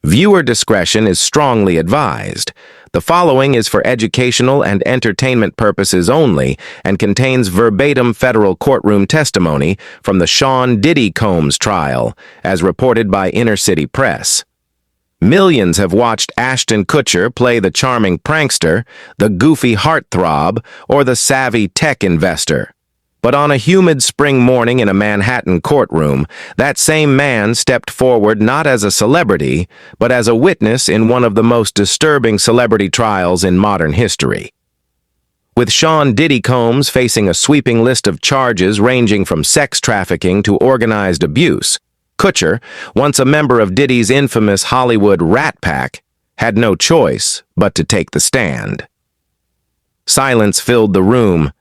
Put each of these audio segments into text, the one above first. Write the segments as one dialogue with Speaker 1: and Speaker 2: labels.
Speaker 1: Viewer discretion is strongly advised. The following is for educational and entertainment purposes only and contains verbatim federal courtroom testimony from the Sean Diddy Combs trial, as reported by Inner City Press. Millions have watched Ashton Kutcher play the charming prankster, the goofy heartthrob, or the savvy tech investor. But on a humid spring morning in a Manhattan courtroom, that same man stepped forward not as a celebrity, but as a witness in one of the most disturbing celebrity trials in modern history. With Sean Diddy Combs facing a sweeping list of charges ranging from sex trafficking to organized abuse, Kutcher, once a member of Diddy's infamous Hollywood Rat Pack, had no choice but to take the stand. Silence filled the room,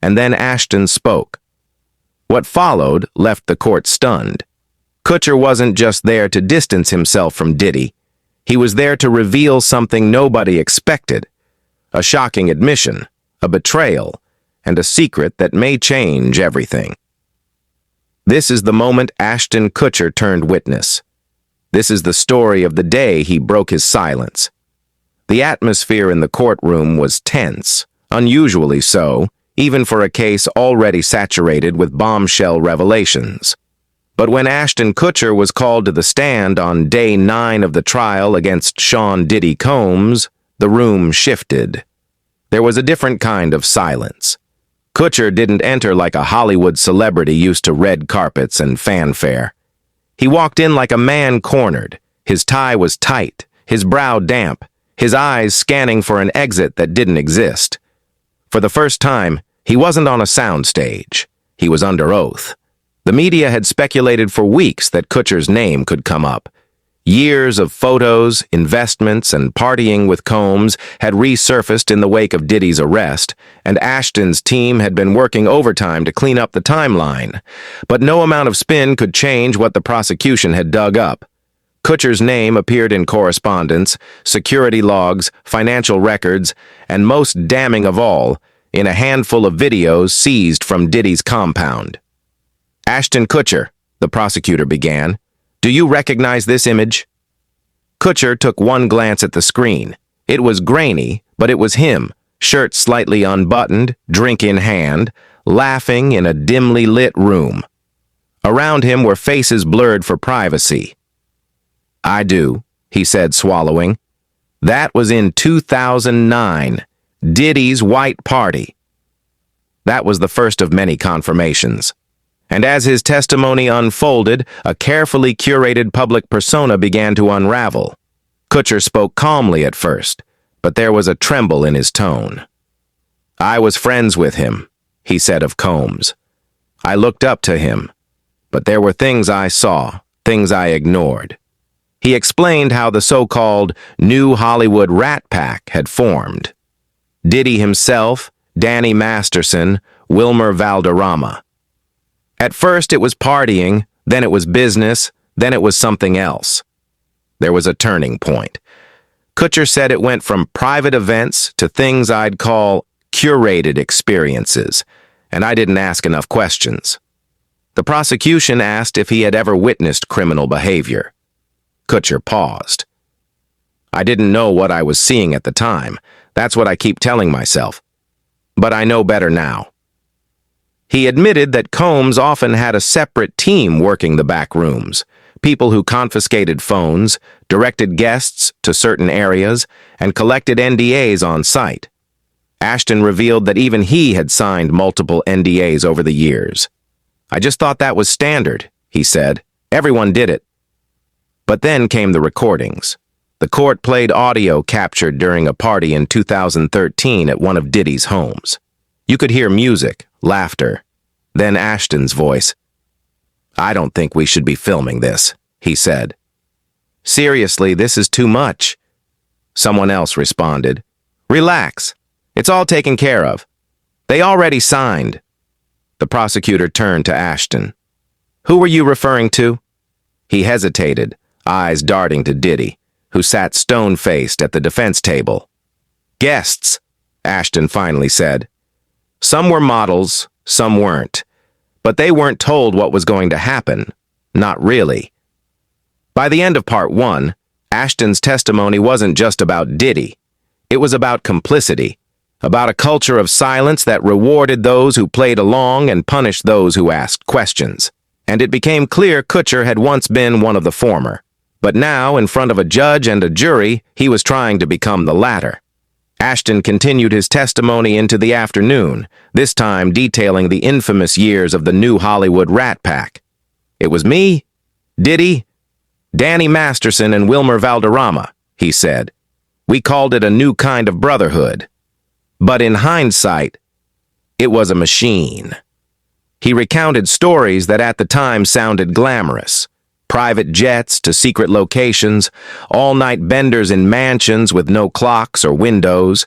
Speaker 1: and then Ashton spoke. What followed left the court stunned. Kutcher wasn't just there to distance himself from Diddy. He was there to reveal something nobody expected. A shocking admission, a betrayal, and a secret that may change everything. This is the moment Ashton Kutcher turned witness. This is the story of the day he broke his silence. The atmosphere in the courtroom was tense, unusually so, even for a case already saturated with bombshell revelations. But when Ashton Kutcher was called to the stand on day 9 of the trial against Sean Diddy Combs, the room shifted. There was a different kind of silence. Kutcher didn't enter like a Hollywood celebrity used to red carpets and fanfare. He walked in like a man cornered. His tie was tight, his brow damp, his eyes scanning for an exit that didn't exist. For the first time, he wasn't on a soundstage. He was under oath. The media had speculated for weeks that Kutcher's name could come up. Years of photos, investments, and partying with Combs had resurfaced in the wake of Diddy's arrest, and Ashton's team had been working overtime to clean up the timeline. But no amount of spin could change what the prosecution had dug up. Kutcher's name appeared in correspondence, security logs, financial records, and most damning of all, in a handful of videos seized from Diddy's compound. Ashton Kutcher, the prosecutor began, do you recognize this image? Kutcher took one glance at the screen. It was grainy, but it was him, shirt slightly unbuttoned, drink in hand, laughing in a dimly lit room. Around him were faces blurred for privacy. I do, he said, swallowing. That was in 2009. Diddy's White Party. That was the first of many confirmations. And as his testimony unfolded, a carefully curated public persona began to unravel. Kutcher spoke calmly at first, but there was a tremble in his tone. I was friends with him, he said of Combs. I looked up to him, but there were things I saw, things I ignored. He explained how the so-called New Hollywood Rat Pack had formed. Diddy himself, Danny Masterson, Wilmer Valderrama. At first it was partying, then it was business, then it was something else. There was a turning point. Kutcher said it went from private events to things I'd call curated experiences, and I didn't ask enough questions. The prosecution asked if he had ever witnessed criminal behavior. Kutcher paused. I didn't know what I was seeing at the time. That's what I keep telling myself. But I know better now. He admitted that Combs often had a separate team working the back rooms, people who confiscated phones, directed guests to certain areas, and collected NDAs on site. Ashton revealed that even he had signed multiple NDAs over the years. I just thought that was standard, he said. Everyone did it. But then came the recordings. The court played audio captured during a party in 2013 at one of Diddy's homes. You could hear music, laughter, then Ashton's voice. I don't think we should be filming this, he said. Seriously, this is too much. Someone else responded. Relax. It's all taken care of. They already signed. The prosecutor turned to Ashton. Who were you referring to? He hesitated, eyes darting to Diddy, who sat stone-faced at the defense table. Guests, Ashton finally said. Some were models, some weren't. But they weren't told what was going to happen. Not really. By the end of part 1, Ashton's testimony wasn't just about Diddy. It was about complicity, about a culture of silence that rewarded those who played along and punished those who asked questions. And it became clear Kutcher had once been one of the former. But now, in front of a judge and a jury, he was trying to become the latter. Ashton continued his testimony into the afternoon, this time detailing the infamous years of the new Hollywood Rat Pack. It was me, Diddy, Danny Masterson, and Wilmer Valderrama, he said. We called it a new kind of brotherhood. But in hindsight, it was a machine. He recounted stories that at the time sounded glamorous. Private jets to secret locations, all-night benders in mansions with no clocks or windows.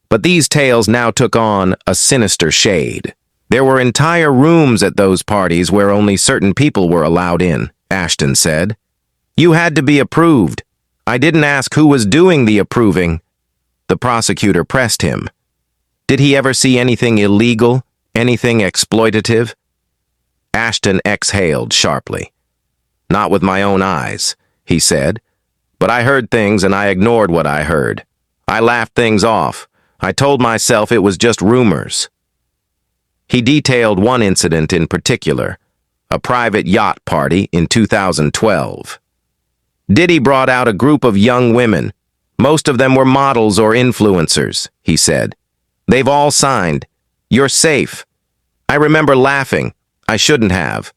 Speaker 1: But these tales now took on a sinister shade. There were entire rooms at those parties where only certain people were allowed in, Ashton said. You had to be approved. I didn't ask who was doing the approving. The prosecutor pressed him. Did he ever see anything illegal, anything exploitative? Ashton exhaled sharply. Not with my own eyes, he said. But I heard things and I ignored what I heard. I laughed things off. I told myself it was just rumors. He detailed one incident in particular, a private yacht party in 2012. Diddy brought out a group of young women. Most of them were models or influencers, he said. They've all signed. You're safe. I remember laughing. I shouldn't have.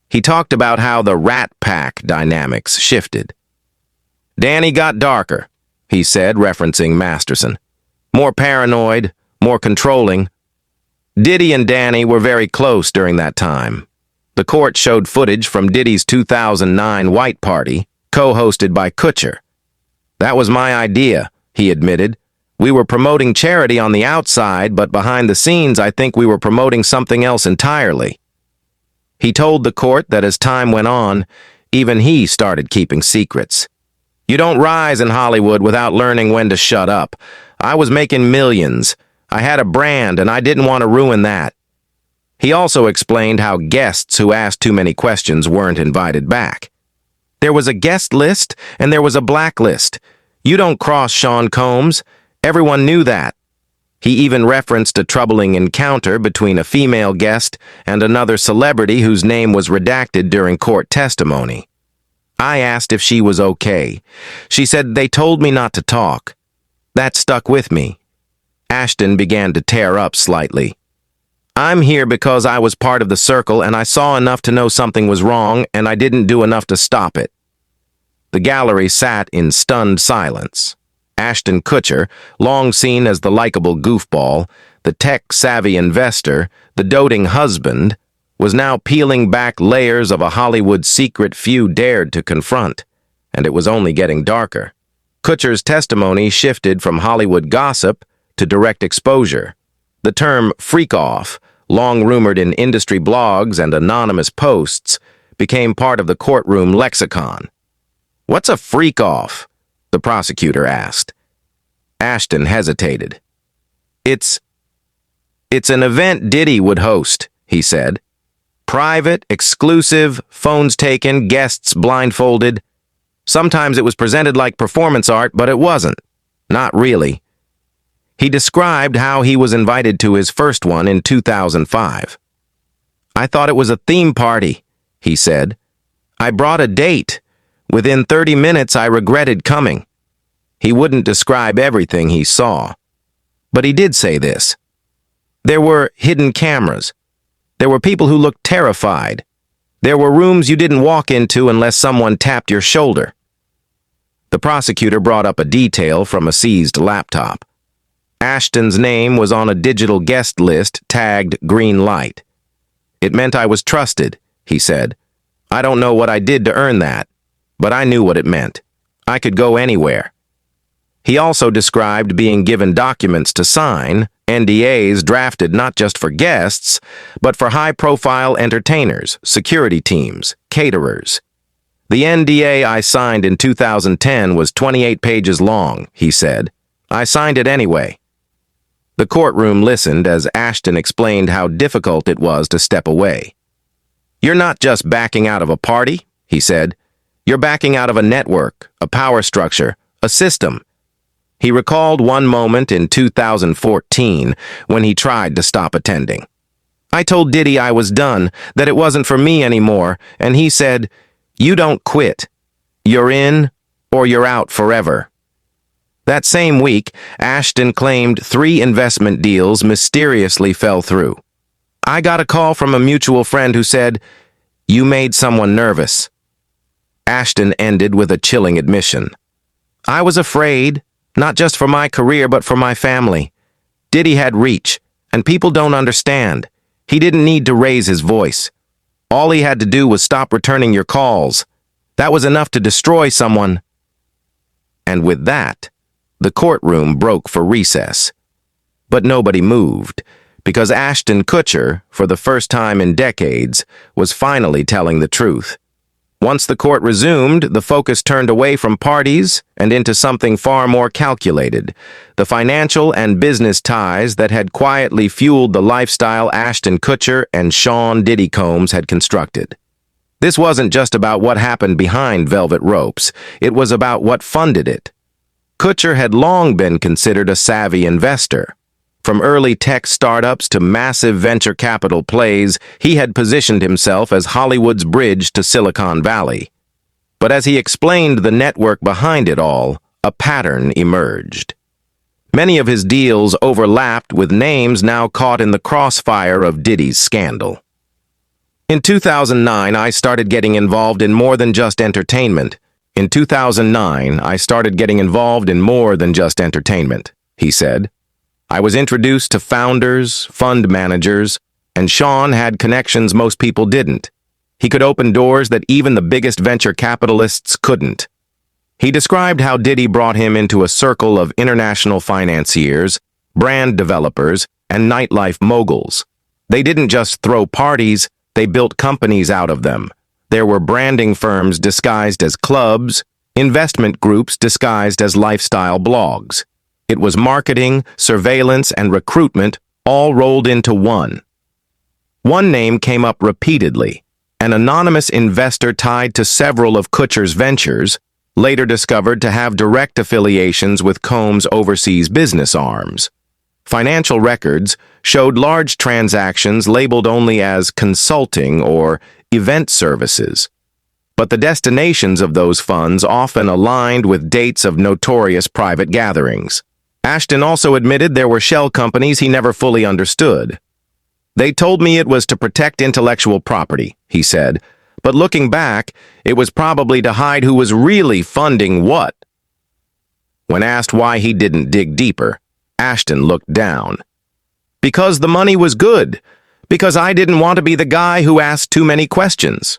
Speaker 1: He talked about how the Rat Pack dynamics shifted. Danny got darker, he said, referencing Masterson. More paranoid, more controlling. Diddy and Danny were very close during that time. The court showed footage from Diddy's 2009 White Party, co-hosted by Kutcher. That was my idea, he admitted. We were promoting charity on the outside, but behind the scenes I think we were promoting something else entirely. He told the court that as time went on, even he started keeping secrets. You don't rise in Hollywood without learning when to shut up. I was making millions. I had a brand and I didn't want to ruin that. He also explained how guests who asked too many questions weren't invited back. There was a guest list and there was a blacklist. You don't cross Sean Combs. Everyone knew that. He even referenced a troubling encounter between a female guest and another celebrity whose name was redacted during court testimony. I asked if she was okay. She said they told me not to talk. That stuck with me. Ashton began to tear up slightly. I'm here because I was part of the circle and I saw enough to know something was wrong and I didn't do enough to stop it. The gallery sat in stunned silence. Ashton Kutcher, long seen as the likable goofball, the tech-savvy investor, the doting husband, was now peeling back layers of a Hollywood secret few dared to confront, and it was only getting darker. Kutcher's testimony shifted from Hollywood gossip to direct exposure. The term freak-off, long rumored in industry blogs and anonymous posts, became part of the courtroom lexicon. What's a freak-off? The prosecutor asked. Ashton hesitated. It's an event Diddy would host, he said. Private, exclusive, phones taken, guests blindfolded. Sometimes it was presented like performance art, but it wasn't. Not really. He described how he was invited to his first one in 2005. I thought it was a theme party, he said. I brought a date. Within 30 minutes, I regretted coming. He wouldn't describe everything he saw. But he did say this. There were hidden cameras. There were people who looked terrified. There were rooms you didn't walk into unless someone tapped your shoulder. The prosecutor brought up a detail from a seized laptop. Ashton's name was on a digital guest list tagged green light. It meant I was trusted, he said. I don't know what I did to earn that, but I knew what it meant. I could go anywhere. He also described being given documents to sign, NDAs drafted not just for guests, but for high-profile entertainers, security teams, caterers. The NDA I signed in 2010 was 28 pages long, he said. I signed it anyway. The courtroom listened as Ashton explained how difficult it was to step away. You're not just backing out of a party, he said. You're backing out of a network, a power structure, a system. He recalled one moment in 2014 when he tried to stop attending. I told Diddy I was done, that it wasn't for me anymore, and he said, "You don't quit. You're in or you're out forever." That same week, Ashton claimed 3 investment deals mysteriously fell through. I got a call from a mutual friend who said, "You made someone nervous." Ashton ended with a chilling admission. "I was afraid, not just for my career but for my family. Diddy had reach, and people don't understand. He didn't need to raise his voice. All he had to do was stop returning your calls. That was enough to destroy someone." And with that, the courtroom broke for recess. But nobody moved, because Ashton Kutcher, for the first time in decades, was finally telling the truth. Once the court resumed, the focus turned away from parties and into something far more calculated, the financial and business ties that had quietly fueled the lifestyle Ashton Kutcher and Sean Diddy Combs had constructed. This wasn't just about what happened behind velvet ropes, it was about what funded it. Kutcher had long been considered a savvy investor. From early tech startups to massive venture capital plays, he had positioned himself as Hollywood's bridge to Silicon Valley. But as he explained the network behind it all, a pattern emerged. Many of his deals overlapped with names now caught in the crossfire of Diddy's scandal. In 2009, I started getting involved in more than just entertainment. In 2009, I started getting involved in more than just entertainment, he said. I was introduced to founders, fund managers, and Sean had connections most people didn't. He could open doors that even the biggest venture capitalists couldn't. He described how Diddy brought him into a circle of international financiers, brand developers, and nightlife moguls. They didn't just throw parties, they built companies out of them. There were branding firms disguised as clubs, investment groups disguised as lifestyle blogs. It was marketing, surveillance, and recruitment all rolled into one. One name came up repeatedly, an anonymous investor tied to several of Kutcher's ventures, later discovered to have direct affiliations with Combs' overseas business arms. Financial records showed large transactions labeled only as consulting or event services. But the destinations of those funds often aligned with dates of notorious private gatherings. Ashton also admitted there were shell companies he never fully understood. They told me it was to protect intellectual property, he said, but looking back, it was probably to hide who was really funding what. When asked why he didn't dig deeper, Ashton looked down. Because the money was good. Because I didn't want to be the guy who asked too many questions.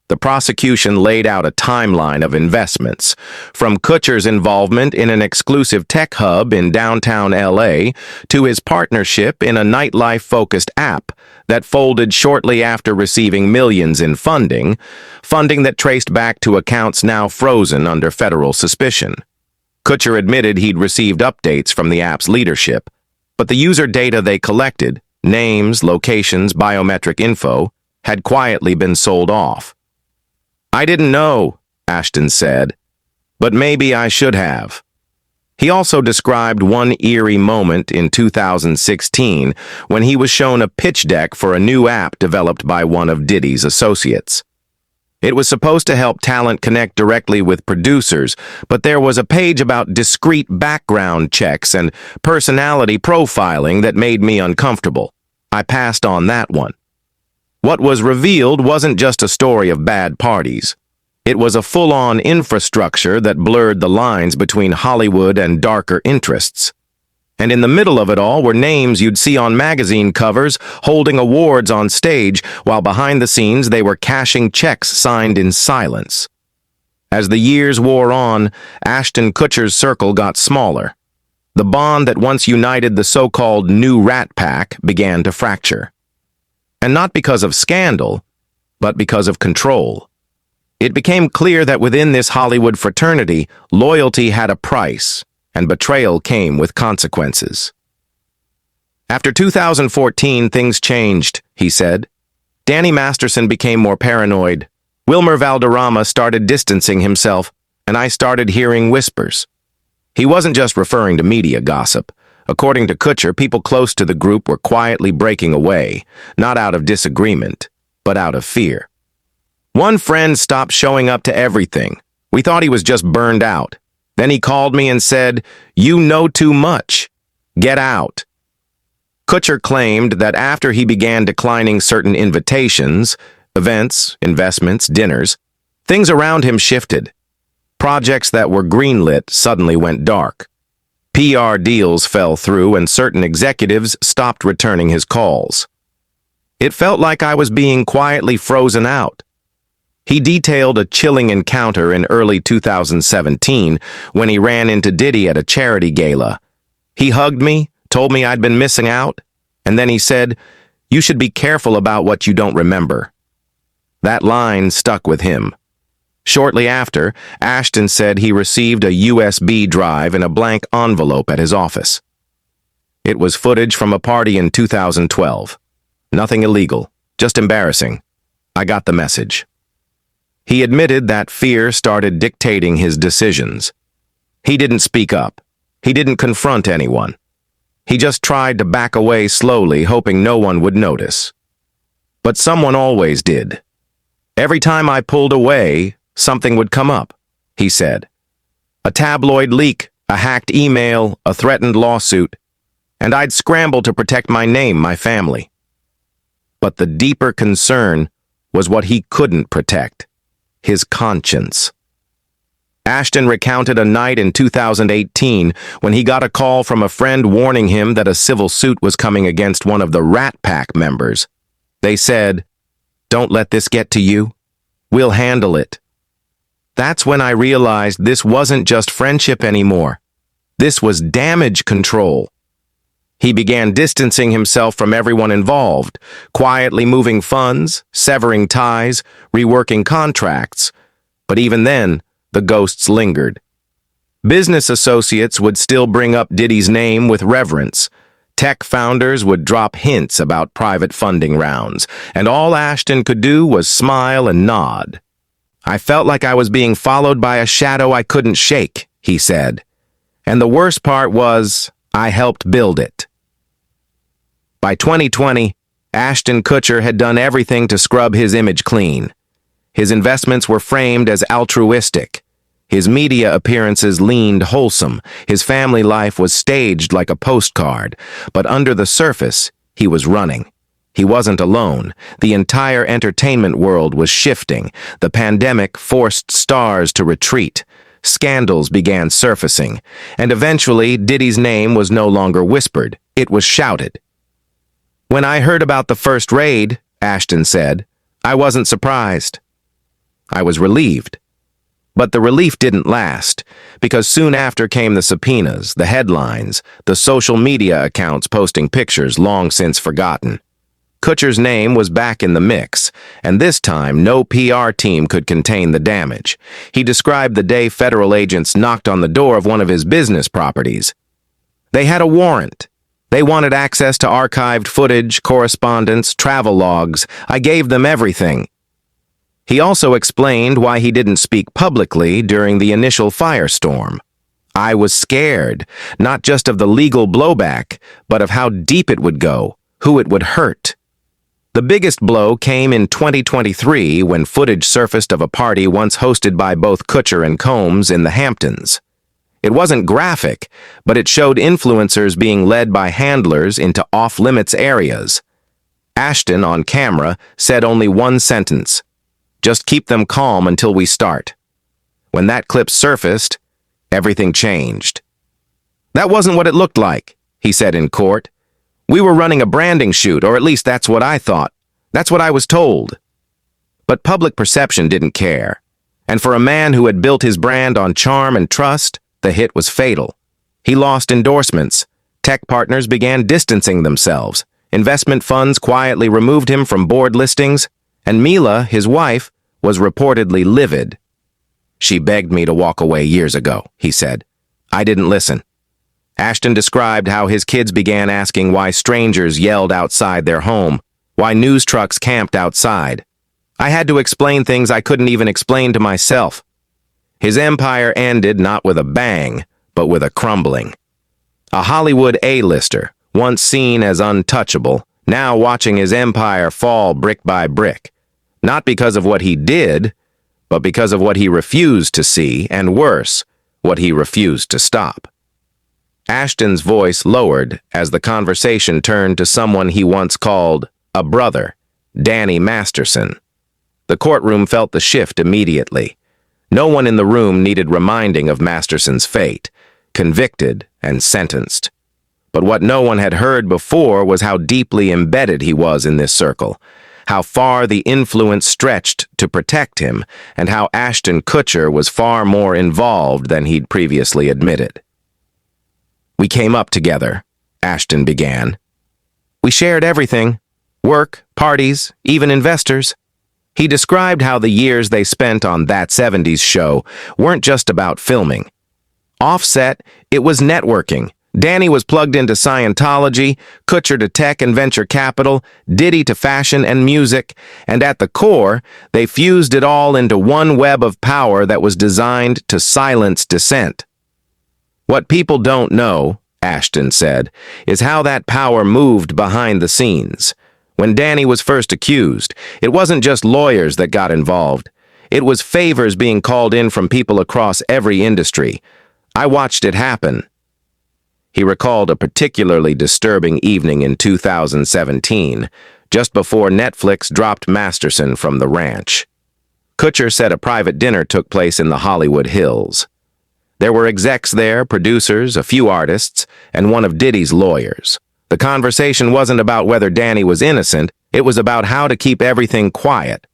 Speaker 1: The prosecution laid out a timeline of investments, from Kutcher's involvement in an exclusive tech hub in downtown LA to his partnership in a nightlife-focused app that folded shortly after receiving millions in funding that traced back to accounts now frozen under federal suspicion. Kutcher admitted he'd received updates from the app's leadership, but the user data they collected, names, locations, biometric info, had quietly been sold off. I didn't know, Ashton said, but maybe I should have. He also described one eerie moment in 2016 when he was shown a pitch deck for a new app developed by one of Diddy's associates. It was supposed to help talent connect directly with producers, but there was a page about discreet background checks and personality profiling that made me uncomfortable. I passed on that one. What was revealed wasn't just a story of bad parties. It was a full-on infrastructure that blurred the lines between Hollywood and darker interests. And in the middle of it all were names you'd see on magazine covers holding awards on stage, while behind the scenes they were cashing checks signed in silence. As the years wore on, Ashton Kutcher's circle got smaller. The bond that once united the so-called new Rat Pack began to fracture. And not because of scandal, but because of control. It became clear that within this Hollywood fraternity, loyalty had a price, and betrayal came with consequences. After 2014, things changed, he said. Danny Masterson became more paranoid. Wilmer Valderrama started distancing himself, and I started hearing whispers. He wasn't just referring to media gossip. According to Kutcher, people close to the group were quietly breaking away, not out of disagreement, but out of fear. One friend stopped showing up to everything. We thought he was just burned out. Then he called me and said, "You know too much. Get out." Kutcher claimed that after he began declining certain invitations, events, investments, dinners, things around him shifted. Projects that were greenlit suddenly went dark. PR deals fell through and certain executives stopped returning his calls. It felt like I was being quietly frozen out. He detailed a chilling encounter in early 2017 when he ran into Diddy at a charity gala. He hugged me, told me I'd been missing out, and then he said, "You should be careful about what you don't remember." That line stuck with him. Shortly after, Ashton said he received a USB drive in a blank envelope at his office. It was footage from a party in 2012. Nothing illegal, just embarrassing. I got the message. He admitted that fear started dictating his decisions. He didn't speak up. He didn't confront anyone. He just tried to back away slowly, hoping no one would notice. But someone always did. Every time I pulled away, something would come up, he said. A tabloid leak, a hacked email, a threatened lawsuit, and I'd scramble to protect my name, my family. But the deeper concern was what he couldn't protect, his conscience. Ashton recounted a night in 2018 when he got a call from a friend warning him that a civil suit was coming against one of the Rat Pack members. They said, "Don't let this get to you. We'll handle it." That's when I realized this wasn't just friendship anymore. This was damage control. He began distancing himself from everyone involved, quietly moving funds, severing ties, reworking contracts. But even then, the ghosts lingered. Business associates would still bring up Diddy's name with reverence. Tech founders would drop hints about private funding rounds, and all Ashton could do was smile and nod. I felt like I was being followed by a shadow I couldn't shake, he said. And the worst part was, I helped build it. By 2020, Ashton Kutcher had done everything to scrub his image clean. His investments were framed as altruistic. His media appearances leaned wholesome. His family life was staged like a postcard. But under the surface, he was running. He wasn't alone. The entire entertainment world was shifting. The pandemic forced stars to retreat. Scandals began surfacing. And eventually, Diddy's name was no longer whispered. It was shouted. When I heard about the first raid, Ashton said, I wasn't surprised. I was relieved. But the relief didn't last, because soon after came the subpoenas, the headlines, the social media accounts posting pictures long since forgotten. Kutcher's name was back in the mix, and this time no PR team could contain the damage. He described the day federal agents knocked on the door of one of his business properties. They had a warrant. They wanted access to archived footage, correspondence, travel logs. I gave them everything. He also explained why he didn't speak publicly during the initial firestorm. I was scared, not just of the legal blowback, but of how deep it would go, who it would hurt. The biggest blow came in 2023 when footage surfaced of a party once hosted by both Kutcher and Combs in the Hamptons. It wasn't graphic, but it showed influencers being led by handlers into off-limits areas. Ashton, on camera, said only one sentence, "Just keep them calm until we start." When that clip surfaced, everything changed. "That wasn't what it looked like," he said in court. "We were running a branding shoot, or at least that's what I thought. That's what I was told." But public perception didn't care. And for a man who had built his brand on charm and trust, the hit was fatal. He lost endorsements. Tech partners began distancing themselves. Investment funds quietly removed him from board listings. And Mila, his wife, was reportedly livid. "She begged me to walk away years ago," he said. "I didn't listen." Ashton described how his kids began asking why strangers yelled outside their home, why news trucks camped outside. I had to explain things I couldn't even explain to myself. His empire ended not with a bang, but with a crumbling. A Hollywood A-lister, once seen as untouchable, now watching his empire fall brick by brick. Not because of what he did, but because of what he refused to see, and worse, what he refused to stop. Ashton's voice lowered as the conversation turned to someone he once called a brother, Danny Masterson. The courtroom felt the shift immediately. No one in the room needed reminding of Masterson's fate, convicted and sentenced. But what no one had heard before was how deeply embedded he was in this circle, how far the influence stretched to protect him, and how Ashton Kutcher was far more involved than he'd previously admitted. "We came up together," Ashton began. "We shared everything, work, parties, even investors." He described how the years they spent on That 70s Show weren't just about filming. Offset, it was networking. Danny was plugged into Scientology, Kutcher to tech and venture capital, Diddy to fashion and music, and at the core, they fused it all into one web of power that was designed to silence dissent. "What people don't know," Ashton said, "is how that power moved behind the scenes. When Danny was first accused, it wasn't just lawyers that got involved. It was favors being called in from people across every industry. I watched it happen." He recalled a particularly disturbing evening in 2017, just before Netflix dropped Masterson from the ranch. Kutcher said a private dinner took place in the Hollywood Hills. There were execs there, producers, a few artists, and one of Diddy's lawyers. The conversation wasn't about whether Danny was innocent, it was about how to keep everything quiet.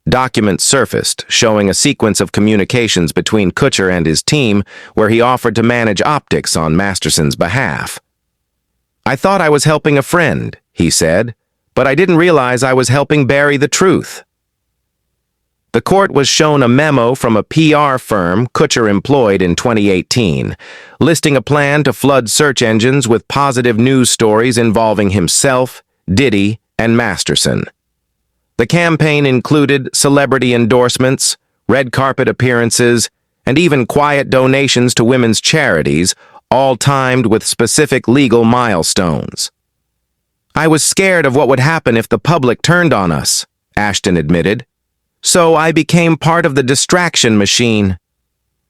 Speaker 1: Documents surfaced, showing a sequence of communications between Kutcher and his team where he offered to manage optics on Masterson's behalf. "I thought I was helping a friend," he said, "but I didn't realize I was helping bury the truth." The court was shown a memo from a PR firm Kutcher employed in 2018, listing a plan to flood search engines with positive news stories involving himself, Diddy, and Masterson. The campaign included celebrity endorsements, red carpet appearances, and even quiet donations to women's charities, all timed with specific legal milestones. "I was scared of what would happen if the public turned on us," Ashton admitted. "So I became part of the distraction machine."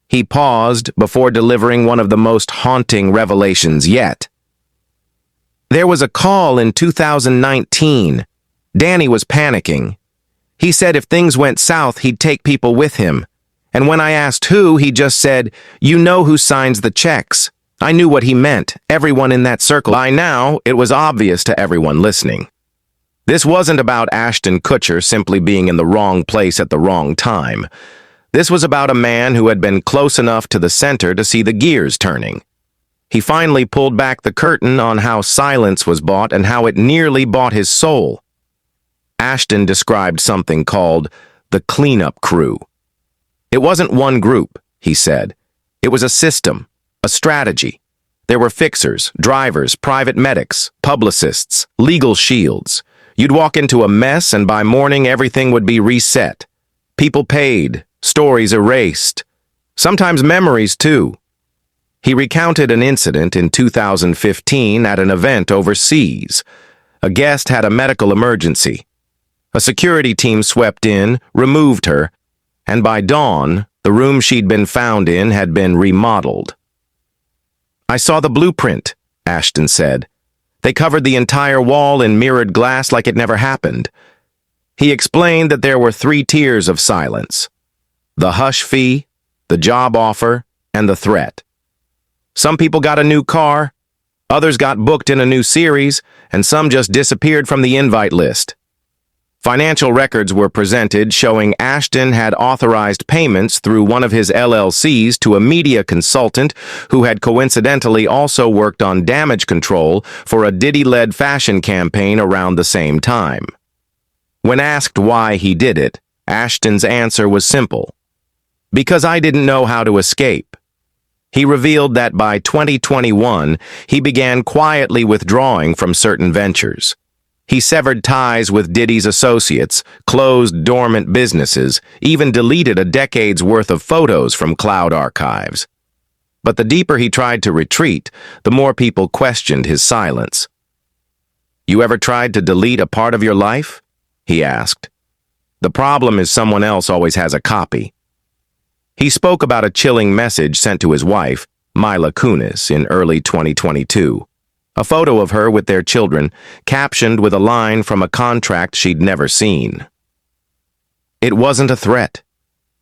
Speaker 1: He paused before delivering one of the most haunting revelations yet. "There was a call in 2019. Danny was panicking. He said if things went south, he'd take people with him. And when I asked who, he just said, 'You know who signs the checks.' I knew what he meant, everyone in that circle. By now, it was obvious to everyone listening. This wasn't about Ashton Kutcher simply being in the wrong place at the wrong time. This was about a man who had been close enough to the center to see the gears turning. He finally pulled back the curtain on how silence was bought and how it nearly bought his soul. Ashton described something called the cleanup crew. It wasn't one group, he said. It was a system, a strategy. There were fixers, drivers, private medics, publicists, legal shields. You'd walk into a mess and by morning everything would be reset. People paid, stories erased. Sometimes memories too. He recounted an incident in 2015 at an event overseas. A guest had a medical emergency. A security team swept in, removed her, and by dawn, the room she'd been found in had been remodeled. "I saw the blueprint," Ashton said. "They covered the entire wall in mirrored glass like it never happened." He explained that there were 3 tiers of silence: the hush fee, the job offer, and the threat. Some people got a new car, others got booked in a new series, and some just disappeared from the invite list. Financial records were presented showing Ashton had authorized payments through one of his LLCs to a media consultant who had coincidentally also worked on damage control for a Diddy-led fashion campaign around the same time. When asked why he did it, Ashton's answer was simple: "Because I didn't know how to escape." He revealed that by 2021, he began quietly withdrawing from certain ventures. He severed ties with Diddy's associates, closed dormant businesses, even deleted a decade's worth of photos from cloud archives. But the deeper he tried to retreat, the more people questioned his silence. "You ever tried to delete a part of your life?" he asked. "The problem is someone else always has a copy." He spoke about a chilling message sent to his wife, Mila Kunis, in early 2022. A photo of her with their children, captioned with a line from a contract she'd never seen. It wasn't a threat.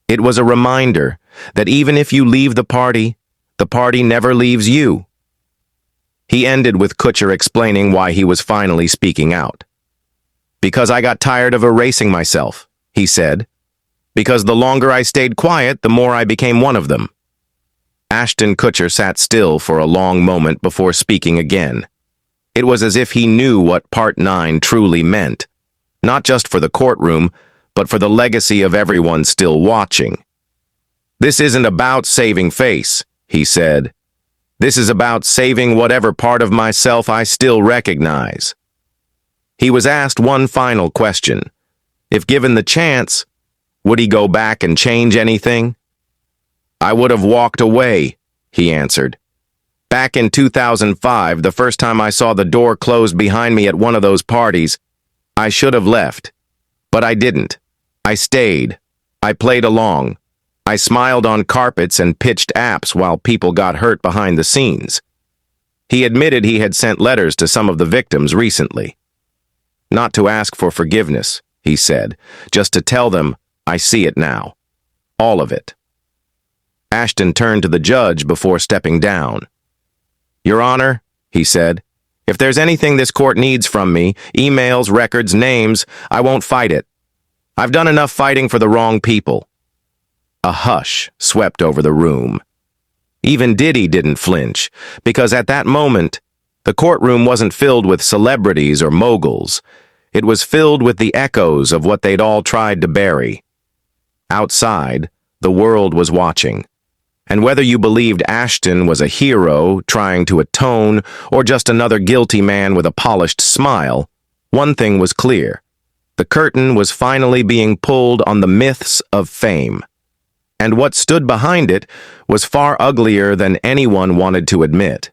Speaker 1: It was a reminder that even if you leave the party never leaves you. He ended with Kutcher explaining why he was finally speaking out. "Because I got tired of erasing myself," he said. "Because the longer I stayed quiet, the more I became one of them." Ashton Kutcher sat still for a long moment before speaking again. It was as if he knew what Part 9 truly meant, not just for the courtroom, but for the legacy of everyone still watching. "This isn't about saving face," he said. "This is about saving whatever part of myself I still recognize." He was asked one final question. If given the chance, would he go back and change anything? "I would have walked away," he answered. "Back in 2005, the first time I saw the door closed behind me at one of those parties, I should have left. But I didn't. I stayed. I played along. I smiled on carpets and pitched apps while people got hurt behind the scenes." He admitted he had sent letters to some of the victims recently. "Not to ask for forgiveness," he said, "just to tell them, I see it now. All of it." Ashton turned to the judge before stepping down. "Your Honor," he said, "if there's anything this court needs from me, emails, records, names, I won't fight it. I've done enough fighting for the wrong people." A hush swept over the room. Even Diddy didn't flinch, because at that moment, the courtroom wasn't filled with celebrities or moguls. It was filled with the echoes of what they'd all tried to bury. Outside, the world was watching. And whether you believed Ashton was a hero trying to atone or just another guilty man with a polished smile, one thing was clear. The curtain was finally being pulled on the myths of fame. And what stood behind it was far uglier than anyone wanted to admit.